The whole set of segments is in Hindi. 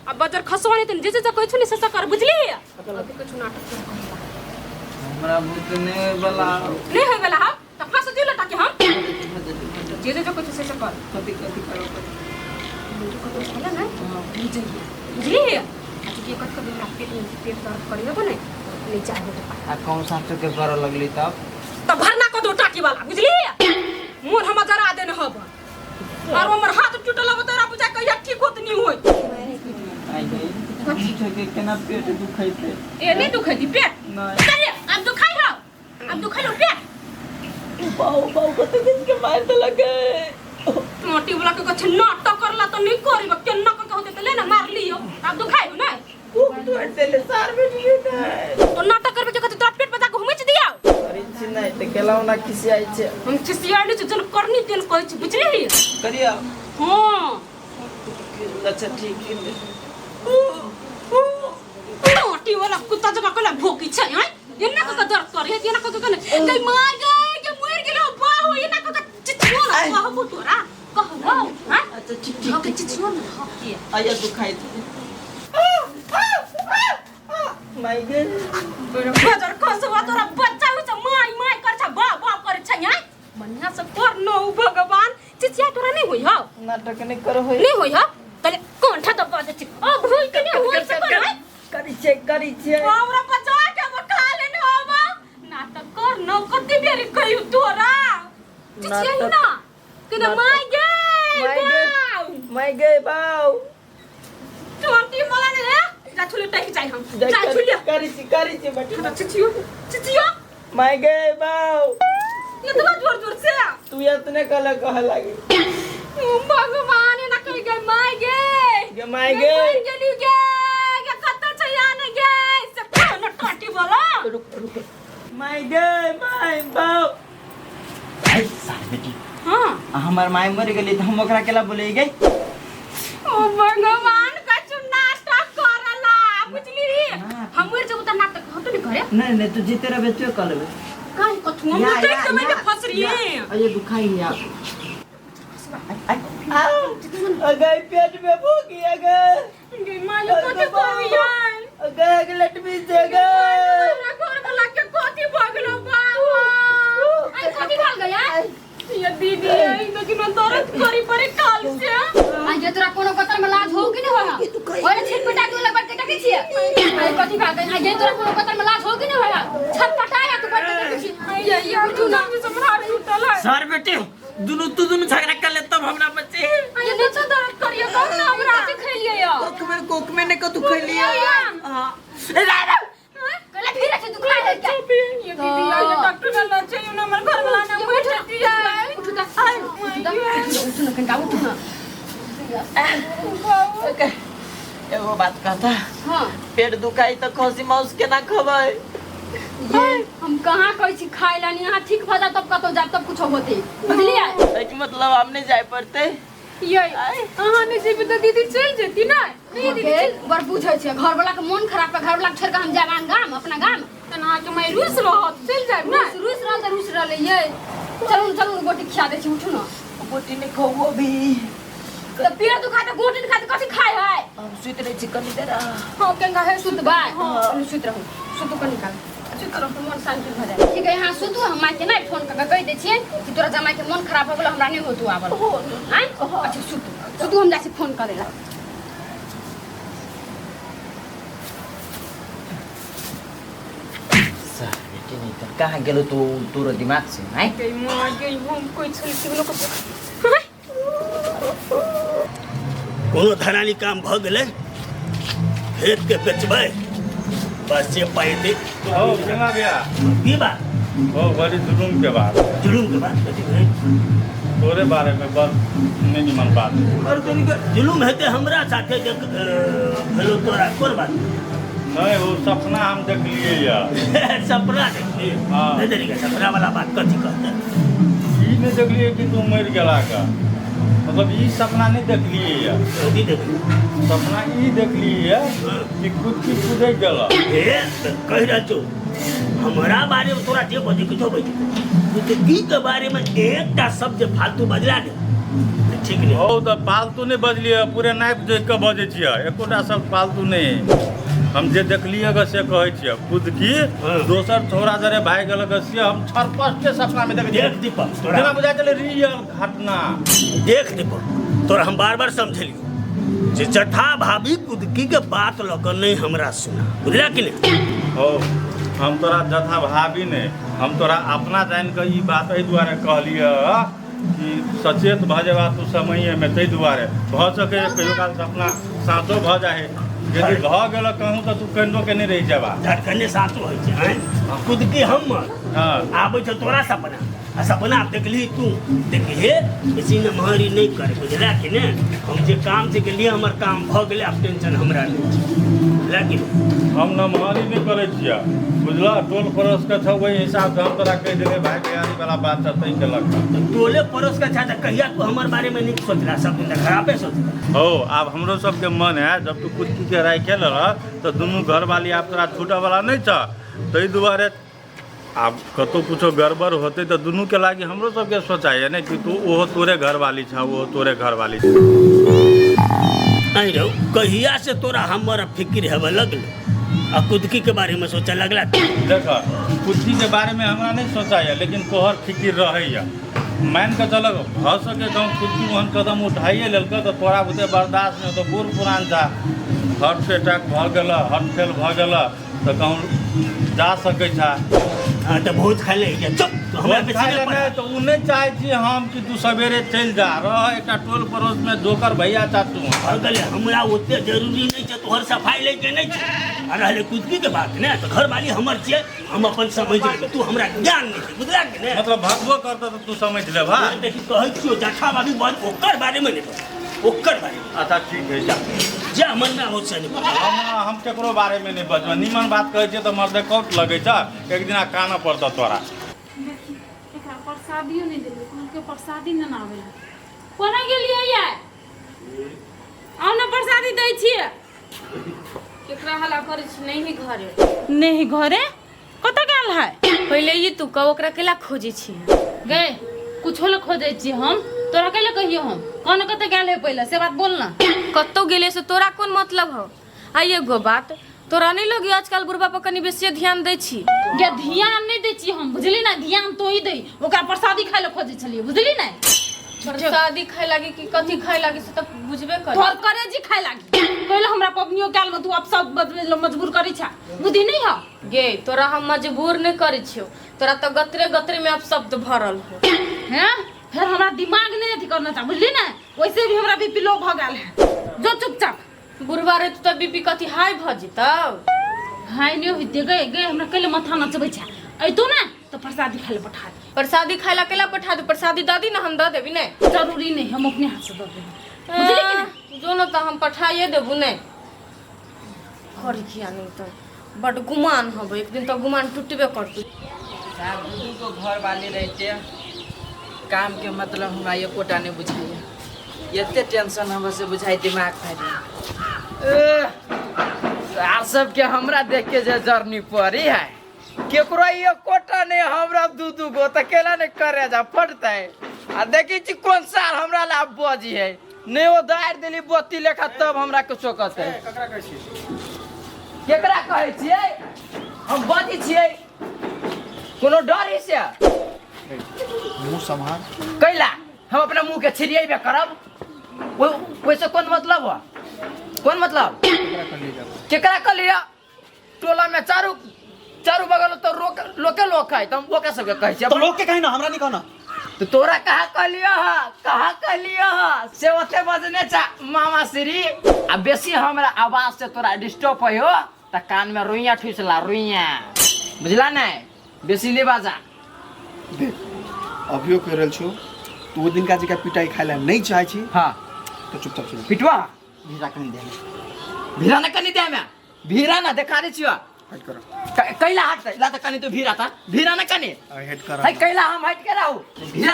अब बजर खसवाने तन जे जे कहै छु ने से कर बुझली अब कुछ नाटक कर हमरा बुझ ने वाला नहीं है वाला हम त फांस दिला ताकि हम जे जे कहै छु से कर कथि कथि करो मुझे को तो चला ना बुझली आज के कत कभी ना पेट दर्द करियो को नहीं ले जाए आ कौन सा के कर लगली तब भरना को दो टाकी वाला बुझली मोर हम जरा देन हब और हमर हाथ टूटल अब तोरा बुझा कहिया ठीक होत नहीं होय आई गई कथि के केना पेट दुखैते ए नहीं दुखैती पेट नहीं अरे अब दुखाई हो अब दुखाई हो पेट बाऊ बाऊ कते के मार दे लगे मोटी वाला के कछ नाटक करला तो नहीं करब केना के होते त ले ना मार लियो अब दुखाई हो ना तो देले सार बेटी तो नाटक करबे के कते तोरा पेट पे जाके घुमच दिया अरे छी नहीं ते केलाव ना किसी आई छे हम खिसियानी जन करनी तेन कहै छी बुझली करिया हां अच्छा ठीक है मोटी वाला कुत्ता जका कला भोकी छै हैं एना को दर्द करे एना को कने गई मार गई के मर गेलो बाहो एना को चिचियो ना बाहो तोरा कहलो हैं अच्छा ठीक ठीक के चिचियो ना हकी आया दुखाई थे माय गॉड बजर कसवा तोरा बच्चा हो छ माई माई कर छ बा बा करे छ हैं मन्या से कर न भगवान चिचिया तोरा नहीं होई हो नाटक नहीं करो होई नहीं होई हो तले कोन ठा दबा दे छी ओ भूल के नहीं होई से कर करी छे हमरा बचा के बका लेने होबा नाटक कर न कते बेर कहियो तोरा चिचिया ही ना के माई गे बाऊ तोंती मला ने जा छुले टाकी जाई हम जा छुले करी छे बेटा चिचियो माय गे बाऊ ये तो जोर जोर से तू इतने कह लागी ओ भगवान ना कह गए माय गे गेली गे कत्ता छ याने गे से कोन टाटी वाला रुक माय गे माय बाऊ आई सार बेटी हां हमार माय मर गेली त हम ओकरा केला बोले गई ओ भगवान कछु नाटक करला बुझली रे हमर जब त नाटक होतो नहीं करे नहीं तू जीते रहे तू कर लेबे काई कछु हम देख के मैं फंस रही है अरे दुखाई है अगर पेट में भूखी अगर मालिक को के कोई यार अगर लट भी जगह ना घर वाला के कोती भगलो बाबा आई कोती भाग गया ये दीदी आई लेकिन दर्द करी परे काल से आज तोरा कोनो कतर में लाज हो कि नहीं होया ओरे छिट पटा के लबर के टके छिए आई कथि भाग गई आज तोरा कोनो कतर में लाज हो कि नहीं होया छत पटाया तू बट टके छी ये तू ना भी समरा टूटल है सर बेटे दोनों झगड़ा कर ले तब हमरा बच्चे ये नीचे दर्द करियो कब ना हमरा के खैलिए या कोक में ने को तू खा लिया हां कला फिर से दुखला है क्या ये दीदी ये डॉक्टर वाला चाहिए ना हमर घर वाला ना बैठ दिया उठ न कन का उठ न एगो बात कहता हां पेट दुखाई तो खसी मांस के ना खबै ये हम कहां कहै छी खाइ लानी यहां ठीक भ जा तब कतो जा तब कुछ होते बुझलिए एक मतलब हमने जाय पड़ते ये अहाँ ने जे तो दीदी चल जेती ना नहीं दीदी बर बुझै छै घर वाला के मन खराब पे घर वाला के छोड़ के हम जाबान गाम अपना गाम तना के मैं रूस रहत चल जाब ना रूस रहले ये चलू गोटी खिया दे छी उठू न बोटी ने खाओ भी तो पेट दुखा तो गोटी खा तो कथि खाय है हम सुत रहे छी कनी देर हां केंगा है सुत बाय हां सुत रहू सुत कनी का अच्छी तरह से मन शांति भ जाए ठीक है यहां सुतू हम माई के नहीं फोन करके कह दे छिए कि तोरा जमाई के मन खराब हो गेल हमरा नहीं होतू आबल हैं अच्छा सुतू हम जाके फोन करेला सर बेटी नहीं तो कहां गेलो तू तोरो दिमाग से हैं गई मां गई हम कोई छल के लोग कोनो धरानी काम भ गेलै खेत के बेचबै बस ये पाई दे ओ केना बिया की बात ओ बड़ी जुलूम के बात जुलूम के बात कथी है तोरे बारे में बस नहीं मन बात और तनी के जुलूम हेते हमरा साथे जे भेलो तोरा कोन बात नहीं वो सपना हम देख लिए यार सपना देखी हाँ। नहीं तनी के सपना वाला बात कथी कहते ई नहीं देख लिए कि तू मर गेला का मतलब ई सपना नहीं देख लिए यार कथी देखी सपना ई देख लिए कि कुछ की कूदे गेला ए कह रहा छो हमारा बारे में तोरा जे बजे किछो बजे तो की के बारे में एकटा शब्द फालतू बजला दे ठीक नहीं हो तो फालतू नहीं बजलिए, पूरे नाइप देख के बजे छियै, एकोटा सब फालतू नहीं। हम जे देखलिए ग से कहै छियै, खुद की दोसर छोरा जरे भाई गेलक से हम छरपस्टे सपना में देख देख दीपक जेना तोरा बुझाइ छलै रियल घटना। देख दीपक तोरा हम बार बार समझलियो जे जथा भाभी कुदकी के बात लक नहीं हमरा सुना, बुझला कि नहीं? हो हम तोरा जथा भाभी ने, हम तोरा अपना जान के ई बात एहि दुआरे कहलिए कि सचेत भ जेबा तू समय में, ताहि दुआरे भ सके कहियो काल सपना साँचो भ जाए। यदि भ गेल कहूँ तो तू कनियो के नहीं रहि जेबा। धड़कने साथ होइ छै हैं कुदकी हम हाँ आबै छ तोरा सपना आ सपना देखली तू देखिए किसी ने महरी नहीं करे, बुझला कि ने? हम जे काम से गेलिए हमर काम भ गेलै, अब टेंशन हमरा नहीं छै, बुझला कि नहीं? हम नमहरी नहीं करे छियै, बुझल? टोल पड़ोस के छ वही हिसाब से हम तोरा कह देले भाई तैयारी वाला बात छ तै केलक। तो टोले पड़ोस का छा कहिया तू हमर बारे में नहीं सोचला, सब दिन खराबे सोचला। हो आब हमरो सबके मन है, जब तू कुदकी के राय खेल तो दुनू घर वाली आब तोरा छूटे वाला नहीं छ, ताहि दुआरे आब कतौ कुछो गड़बड़ होते तो दुनू के लागी हमरो सबके सोचाई है ने कि तू ओहो तोरे घर वाली छ, वो तोरे घर वाली छ। नहीं रहो कहिया से तोरा हमर फिक्र हेबे लगल आ कुदकी के बारे में सोचा लगला? देख कुदकी के बारे में हमरा नहीं सोचा है, लेकिन तोहर फिक्र रहे। मान के चल भ सके कहूँ कुदकी ओहन कदम उठाइए लेलक तो तोरा बुते बर्दाश्त नहीं, तो बूढ़ पुरान था हार्ट अटैक भ गेल, हार्ट फेल भ गेल तो कहूँ जा सकै छा। हाँ तो बहुत खा ले चुप तो हमरा भोज बेसी खाइ नहीं ले पड़ा। नहीं तो उ नहीं चाहे छी हम कि तू सवेरे चल जा रह एक टोल पड़ोस में जोकर भैया चाचू भऽ गेलै हमरा ओते जरूरी नहीं छै तोहर सफाई ले के नहीं छै, आ रहले कुदकी के बात ने तो घर वाली हमर छियै, हम अपन समझ लेबै, तू हमरा ज्ञान नहीं छै, बुझला कि ने? मतलब भगवो करता तो तू समझ ले भा। देखी कहै छियो जठा बाबी बात ओकर बारे में नहीं, ओकर बारे में अच्छा ठीक है जा जे मन में हो से नहीं। हम केकरो बारे में नहीं बजब, निमन बात कहै छै तो मर्दे कौट लगे छ, एक दिना काना पड़ता तोरा। एकरा प्रसादियो नहीं देले, उनके प्रसादी न आवेला। कोना गेलियै ये? आउ न प्रसादी दै छियै। केकरा हला करे छी नहीं घरे? नहीं घरे कत गेल है? पहले ये तू कब ओकरा केला खोजे छी? गए कुछो ल खोजै छी हम, तोरा कैले कहियो हम कौन कत गेल है पहले से बात बोल ना। कत्तो गेले से तोरा कौन मतलब हो? आ एगो बात तोरा नहीं लगी आजकल बुढ़बा पर कनी बेसी ध्यान दै छी? गे ध्यान नहीं दै छी हम, बुझली ना? ध्यान तो ही दे, ओकरा प्रसादी खाय ले खोजै छलिए, बुझली ना? प्रसादी खाए लागी कि कथी खाए लागी से तो बुझबे कर। तोर करेजी खाय लागी कहले हमरा पबनियो काल में तू अब सब मजबूर करै छा, बुद्धि नहीं हो? गे तोरा हम मजबूर नहीं करे छियो, तोरा तो गतरे गतरे में अब शब्द भरल हो हैं? फिर हमरा दिमाग नहीं अथी करना था, बुझली ना? वैसे भी हमरा बीपी लो भ गेल है, जो चुपचाप। बुढ़बा रे तू तो बीपी कथी हाई भ जितौ? हाय नहीं होते गए गए हमरा कैले माथा नचबै छा, अइतो ना तो प्रसादी खाय ले पठा दे। प्रसादी खाए ला केला पठा दे, प्रसादी दादी ना हम दे देबी ने। जरूरी नहीं हम अपने हाथ से दे देंगे, बुझली कि ना? जो न तो हम पठाइए देबू ने। करी किया नहीं तो बड़ गुमान हब, एक दिन तो गुमान टूटबे करतू। दूधू को घर वाले रहते काम के मतलब हमरा ये कोटा नहीं बुझाइए, ये टेंशन हम से बुझाई दिमाग फाड़ सार सब के हमरा देख के जे जर्नी पड़ी है केकरो ये कोटा नहीं हमरा दूधू को तो केला नहीं करे जा फटता है। आ देखी छी कौन साल हमरा ला बजी है नहीं वो दायर दिली बोती लेखा तब हमरा कुछो कहते है। केकरा कहे छियै हम बजी छियै कोनो डर है से मुंह संभाल कैला हम अपना मुंह के छिड़िएबे करब वैसे कौन मतलब हो? कौन मतलब केकरा कर लिया? टोला में चारू बगल तो लोके लोग है तुम वो कैसे कहे छी? तो लोग के कहीं ना हमरा नहीं कहना तो तोरा कहा कहलियो से ओते बजने चा मामा श्री आ बेसी हमरा आवाज से तोरा डिस्टर्ब हो त कान में रुइया ठुसला रुइया बुझला नहीं बेसी ले बाजा। अभियो कह रहल छो तू वो दिन का जी का पिटाई खाइला नहीं चाहे छी हाँ तो चुपचाप सुन पिटवा भीरा कनी दे भीरा न कनी दे में भीरा ना देखा रे छियो हट करो कैला हट ला त कनी तो भीरा था भीरा न कनी हेड कर है कैला हम हट के रहू भीरा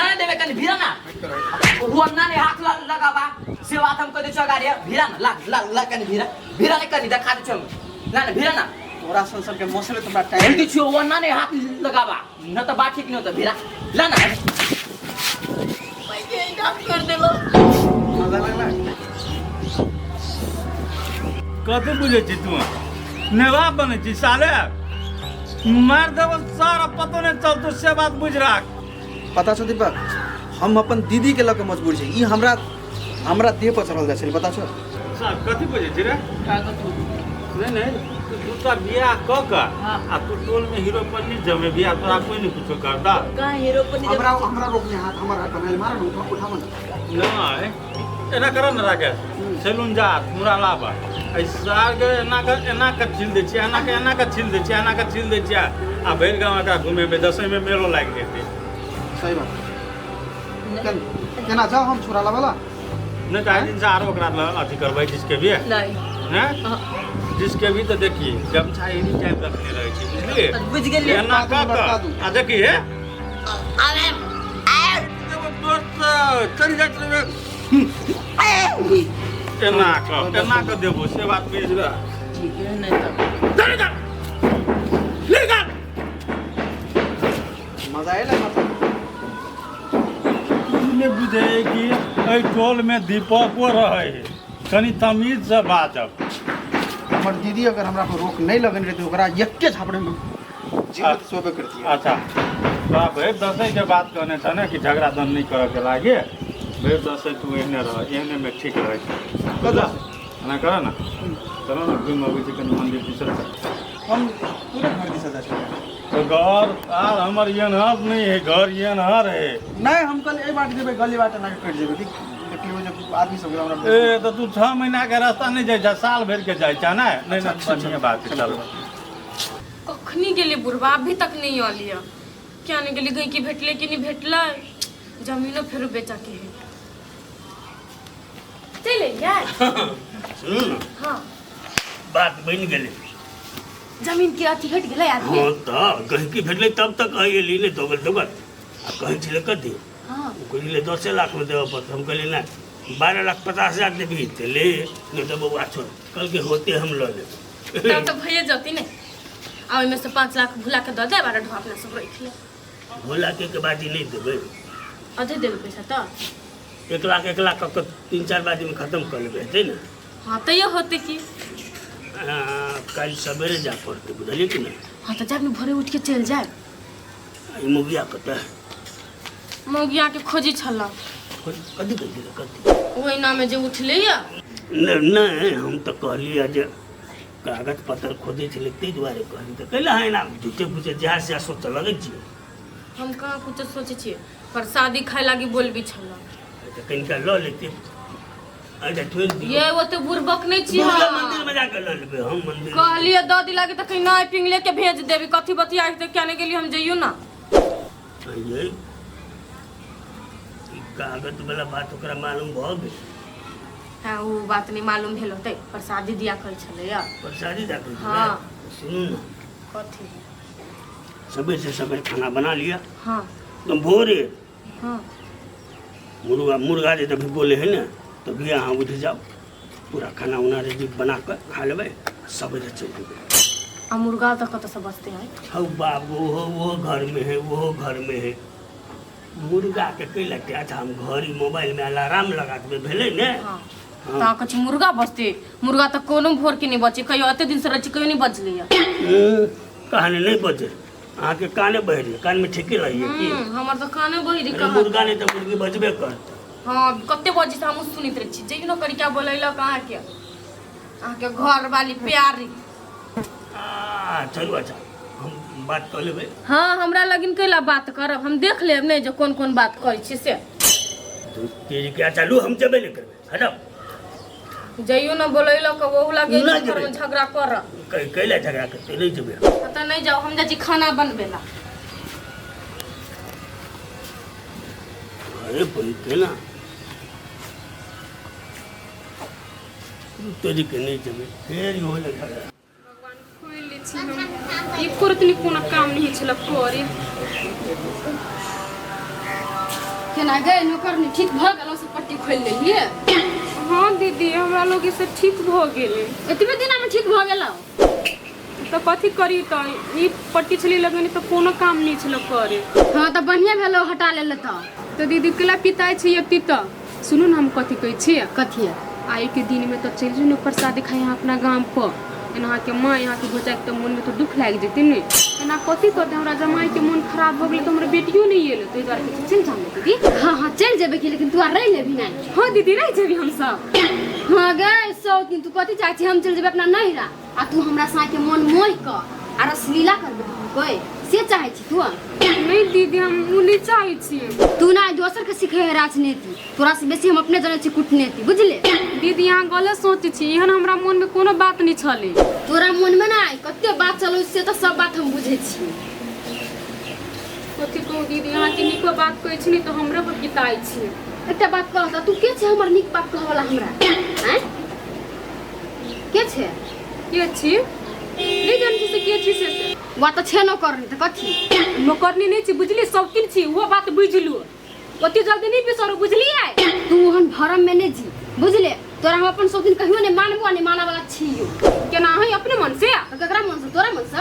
ना देवे कनी भीरा ना वो ना ने हाथ लगावा से बात हम कदे चगारिया भीरा ना ला कनी भीरा ने कनी देखा दे चल ना भीरा ना तोरा संसद के मसले तो बड़ा हेल्दी टाइम छियो वो ना ने हाथ लगावा न तो बात ठीक नहीं होता भीरा ला ना कर देलो मजा लगला कथी बुझे छी तू नेवा बने छी साले मार देव सारा पतो नहीं चलतो से बात बुझ रहा पता छ दीपक हम अपन दीदी के लके मजबूर छै ई हमरा देह पर चढ़ल जाइ छै पता छ साहब कथी बुझे छी रे कागज नहीं तू तो बियाह क का आ तू टोल में हीरो पन्नी जमे बियाह तोरा कोई नहीं कुछो करता का हीरो पर हमरा रोकने हाथ हमरा कमाल मार न उठाव न नहीं एना कर न राकेश सैलून जा मुरा लाबा ऐसा के एना का छिल दे छी एना का छिल दे छी आ भैर गांव का घूमे में 10 में मेलो लाग जेते सही बात केना जाओ हम छोरा लावाला न का दिन से आरो ओकरा अथी करबै जिसके भी नहीं हैं जिसके भी तो देखिए गमछा एनी टाइम रखने रहे छी बुझलिए बुझ गेलिए एना का आ देखिए अरे दोस्त चल जात रे एना का देबो से बात बुझ रहा ठीक है नहीं तो ले जा मजा आइला ने बुझे कि एहि टोल में दीपको रहे है कनी तमीज से बाजब हमर दीदी अगर हमरा पर रोक नहीं लगन रहती ओकरा यक्के झापड़े में जीवित सोबे करती है अच्छा तो भैर दसै के बात कहने था ना कि झगड़ा दन नहीं करे के लागे भैर दसै तू एहने रह एहने में ठीक रहे कदा ना करे ना चलो ना घूम अबै छी कनी मंदिर दिसर से हम पूरे घर दिशा जा छी तो घर आर हमर येनहर नहीं है घर येनहर है नहीं हम कल ए बाट जेबे गली बाट ना कट जेबे ठीक देखियो जब आदमी सब हमरा ए तो तू 6 महीना के रास्ता नहीं जाय छ साल भर के जाय छ ना नहीं ना बढ़िया बात है चल कखनी गेले बुढ़वा अभी तक नहीं आलिया क्या नहीं गेली गई की भेटले कि नहीं भेटले जमीनो फिर बेचा के है चले यार सुनू ना हाँ बात बन गेलै जमीन के अथी भेट गेलै आदमी हाँ तो कहीं की भेटलै तब तक अयली नहीं दोगल आ कहीं छलै कथी हाँ कहले 10 लाख में देवे पड़ते हम कहले ना 12,50,000 देवी तो ले नहीं तो बउआ छोड़ कल के होते हम लो ले तब तो भैया जाती ने आ ओइमे से 5 लाख भुला के द दे बारा ढो अपना सब रख ले भोला के बाजी नहीं देवे अधे देबे पैसा तो 1 लाख का 3-4 बाजी में खत्म कर लेबे है ना हाँ तो ये होते कि कल सवेरे जा पड़ते बुझलिए कि नहीं हाँ तो जाके भोरे उठ के चल जाए ई मुगिया कत मौगिया के खोजी छला कथी कथी ओहि नामे जे उठले या नहीं हम तो कहलिए जे कागज पत्र खोजे छलै ताहि दुआरे कहली तो कैला है ना झूठे पूछे जहाँ से सोच लगे छी हम कहाँ कुछ सोचे छिए पर शादी खाए लागी बोलबी छला तो कनिका लऽ लेते अच्छा ठोल दियो ये वो तो बुरबक नहीं छी दुर्गा मंदिर में जाके लऽ लेबै हम मंदिर कहलिए द दिला के त कहीं ना पिंग लेके भेज देबी कथी बतिया के क्या नहीं गेली हम जइयो ना ये कागज वाला बात ओकरा मालूम भ गेल हाँ वो बात नहीं मालूम भेल होते पर शादी दिया कर छले या प्रसादी जाके हाँ। सुनू ना कथी सवेरे से सवेरे खाना बना लिया हाँ तो भोरे हाँ मुर्गा जे तभी बोले है ना तो भी यहाँ उठ जाओ पूरा खाना उना रेडी बना कर खा लेबै सवेरे चल जेबै आ मुर्गा तो कत से बचते हैं हौ बाबू वो घर में है वो घर में है मुर्गा के कैला के अच्छा हम घरी मोबाइल में अलार्म लगा के भेले ने हाँ ता कछ मुर्गा बचते मुर्गा तो कोनो भोर के नहीं बचे कहियो अते दिन से रची कहियो नहीं बचले या कहानी नहीं बचे अहाँ के काने बह रही कान में ठेके लगी की हमर तो काने बहि री अरे मुर्गा नहीं तो मुर्गी बचबे करते हाँ कते बजे से हम सुनित रही छी जइयो न करी क्या बोलैला कहाँ के अहाँ के घर वाली प्यारी चलू अच्छा हम बात कर लेबै हाँ हमरा लगिन कैला बात करब हम देख लेब नहीं जो कौन कौन बात करै छी से तो तेरी क्या चालू हम जबे नहीं करबै हटाओ जइयो न बोलैला के वो लगे ना घर में जेबै। झगड़ा कर कैला झगड़ा करते नहीं जबे पता नहीं जाओ हम जाची खाना बनबेला अरे भाई के ना तेरी के नहीं जबे फिर यो लगा ई करतनी कोनो काम नहीं छला करे केना गए नौकर ने ठीक भ गेलो से पट्टी खोल लेलिए हाँ दीदी हमरा लोग से ठीक भ गेले एतबे दिना में ठीक भ गेलो तो कथी करी तो ई पट्टी छली लगनी तो कोनो काम नहीं छला करे हां त बढ़िया भेलो हटा लेले त तो दीदी केला पिताई छी एकती तो सुनू ना हम कथी कहै छी कथी है आई के दिन में तो चल जो प्रसाद दिखाई अपना गांव पर यहाँ के माँ यहाँ के भोजा के मन में तो दुख लाग जेते ने एना कथी करते हमरा जमाई के मन खराब हो गेल तो हमरा बेटियो नहीं एले तो द्वारा के चल जाम दीदी। हाँ हाँ चल जेबे की लेकिन तू आ रही लेबी नहीं। हाँ दीदी रह जेबी हम सब। हाँ गे सौ दिन तू कथी चाहती हम चल जेबे अपना नैहरा आ तू हमरा साथ के मन मोह कर आ रसलीला करबे कोई से चाहे छी तू। नहीं दीदी हम उली चाहे छी। तू ना दोसर के सिखे है राजनीति तोरा से बेसी हम अपने जाने छी कूटनीति बुझले। दीदी यहाँ गलत सोचे छी एहन हमरा मन में कोनो बात नहीं छले। तोरा मन में ना कते बात चलो से तो सब बात हम बुझे छी। कथी कहू दीदी यहाँ के निको बात कहै छी तो हमरा पर पिताई छी। एकटा बात कहता तू के छे हमर निक बात कहै वाला हमरा हैं के छे के छी ले जान से के छी से वा तो छे न करनी त कथी नौकरनी नहीं छी बुझली शौकीन छी वो बात बुझलू ओती जल्दी नहीं बिसरो बुझलिए। तू हन भरम में नहीं जी बुझले तोरा हम अपन शौकीन कहियो नहीं मानबो नहीं माना वाला छियो केना है अपने मन से तो ककरा मन से तोरा मन से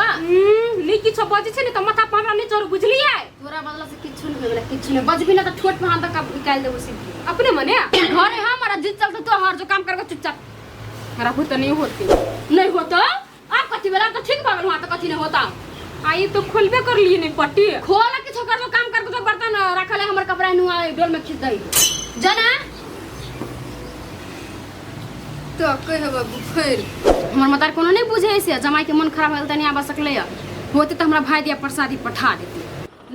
नहीं किछो बजे छे ने त माथा पर हमरा नहीं चढ़ बुझलिए। तोरा बदला से किछु नहीं भेला किछु नहीं बजबी ना त ठोट में हाथ का निकाल देबो सीधी अपने मने घरे हमारा जिद चलते तो हर जो काम करके चुपचाप मेरा भूत नहीं होती नहीं होता आप कथी बेला तो ठीक बागल वहां तो कथी नहीं होता आई तो खोलबे कर लिए नहीं पट्टी खोला किछो कर लो काम करके तो बर्तन रखले हमर कपड़ा नुआ डोल में खींच दई जना तो कहे बाबू फिर हमर मतार कोनो नहीं बुझे से जमाई के मन खराब होल तनी आबा सकले होते तो हमरा भाई दिया प्रसादी पठा देती।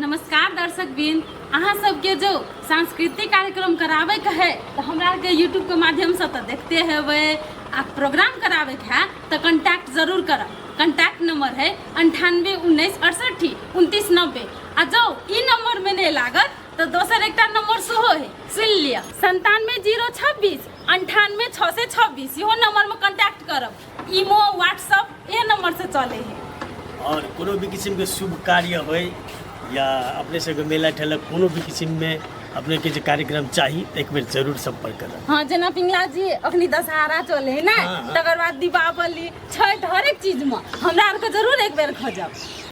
नमस्कार दर्शक बिन अहाँ सबके जो सांस्कृतिक कार्यक्रम करावे के है तो हमरा के यूट्यूब के माध्यम से तो देखते हेवे आ प्रोग्राम करावे के है तो कांटेक्ट जरूर करब। कांटेक्ट नंबर है 9819682990 आ जो ई नंबर में नहीं लागत तो दोसर एक नंबर सेहो है सुन लिया 97 026 98 6 से 26 इहो नंबर में कांटेक्ट करब। ईमो व्हाट्सएप ये नंबर से चले है और कोनो भी किस्म के शुभ कार्य होय या अपने से मेला ठेला कोनो भी किस्म में अपने के जो कार्यक्रम चाहिए तो एक बेर जरूर संपर्क करब। हाँ जना पिंगला जी अखनी दशहरा चले है ना हाँ। तकर बाद दीपावली छठ हर एक चीज में हमरा आर के जरूर एक बेर खोजब।